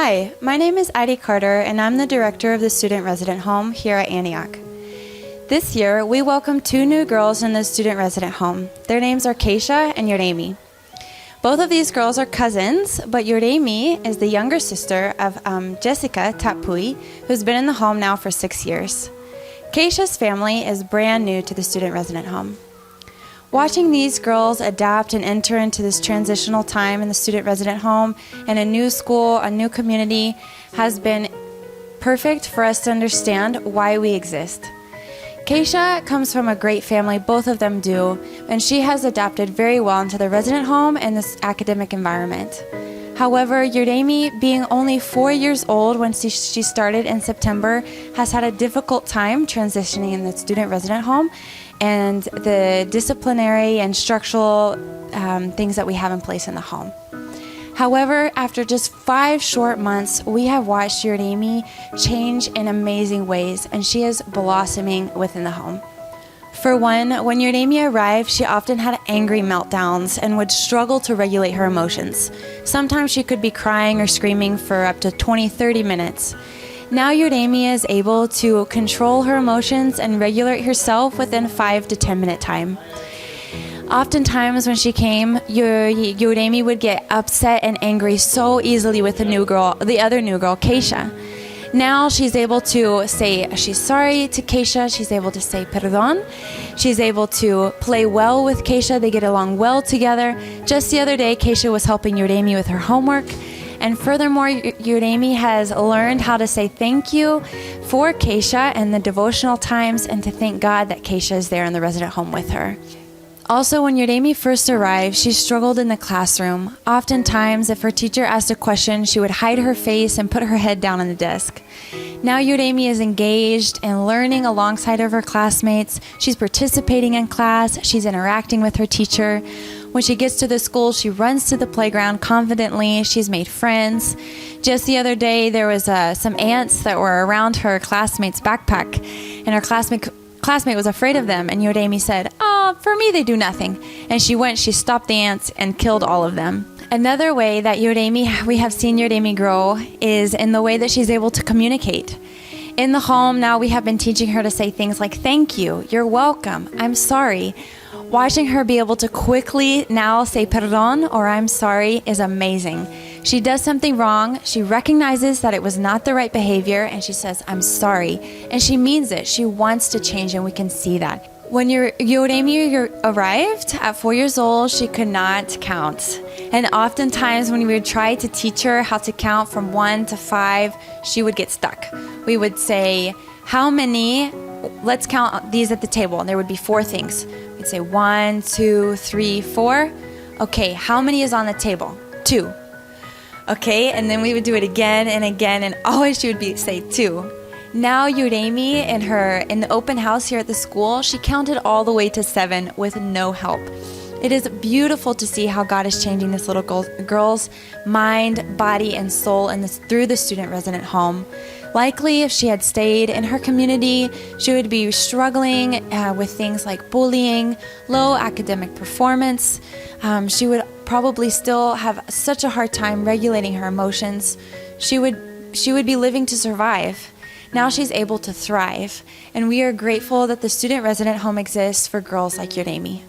Hi, my name is Ida Carter, and I'm the director of the Student Resident Home here at Antioch. This year, we welcome 2 new girls in the Student Resident Home. Their names are Keisha and Yureimy. Both of these girls are cousins, but Yureimy is the younger sister of Jessica Tapui, who's been in the home now for 6 years. Keisha's family is brand new to the Student Resident Home. Watching these girls adapt and enter into this transitional time in the Student Resident Home and a new school, a new community, has been perfect for us to understand why we exist. Keisha comes from a great family, both of them do, and she has adapted very well into the resident home and this academic environment. However, Yureimy, being only 4 years old when she started in September, has had a difficult time transitioning in the student resident home and the disciplinary and structural things that we have in place in the home. However, after just 5 short months, we have watched Yureimy change in amazing ways, and she is blossoming within the home. For one, when Yureimy arrived, she often had angry meltdowns and would struggle to regulate her emotions. Sometimes she could be crying or screaming for up to 20-30 minutes. Now Yureimy is able to control her emotions and regulate herself within 5 to 10 minute time. Oftentimes when she came, Yureimy would get upset and angry so easily with the other new girl, Keisha. Now she's able to say she's sorry to Keisha. She's able to say perdón. She's able to play well with Keisha. They get along well together. Just the other day, Keisha was helping Yureimy with her homework. And furthermore, Yureimy has learned how to say thank you for Keisha and the devotional times, and to thank God that Keisha is there in the resident home with her. Also, when Yureimy first arrived, she struggled in the classroom. Oftentimes, if her teacher asked a question, she would hide her face and put her head down on the desk. Now Yureimy is engaged and learning alongside of her classmates. She's participating in class. She's interacting with her teacher. When she gets to the school, she runs to the playground confidently. She's made friends. Just the other day, there was some ants that were around her classmate's backpack, and her classmate was afraid of them, and Yureimy said, "Oh, for me they do nothing." And she stopped the ants and killed all of them. Another way that we have seen Yureimy grow is in the way that she's able to communicate. In the home now, we have been teaching her to say things like thank you, you're welcome, I'm sorry. Watching her be able to quickly now say perdón or I'm sorry is amazing. She does something wrong, she recognizes that it was not the right behavior, and she says, I'm sorry. And she means it. She wants to change, and we can see that. When Yureimy arrived at 4 years old, she could not count. And oftentimes when we would try to teach her how to count from 1 to 5, she would get stuck. We would say, how many, let's count these at the table, and there would be 4 things. We'd say 1, 2, 3, 4. Okay, how many is on the table? 2. Okay, and then we would do it again and again, and always she would say 2. Now Yureimy, in the open house here at the school, she counted all the way to 7 with no help. It is beautiful to see how God is changing this little girl's mind, body, and soul through the student resident home. Likely, if she had stayed in her community, she would be struggling with things like bullying, low academic performance. She would probably still have such a hard time regulating her emotions. She would be living to survive. Now she's able to thrive, and we are grateful that the student resident home exists for girls like Yureimy.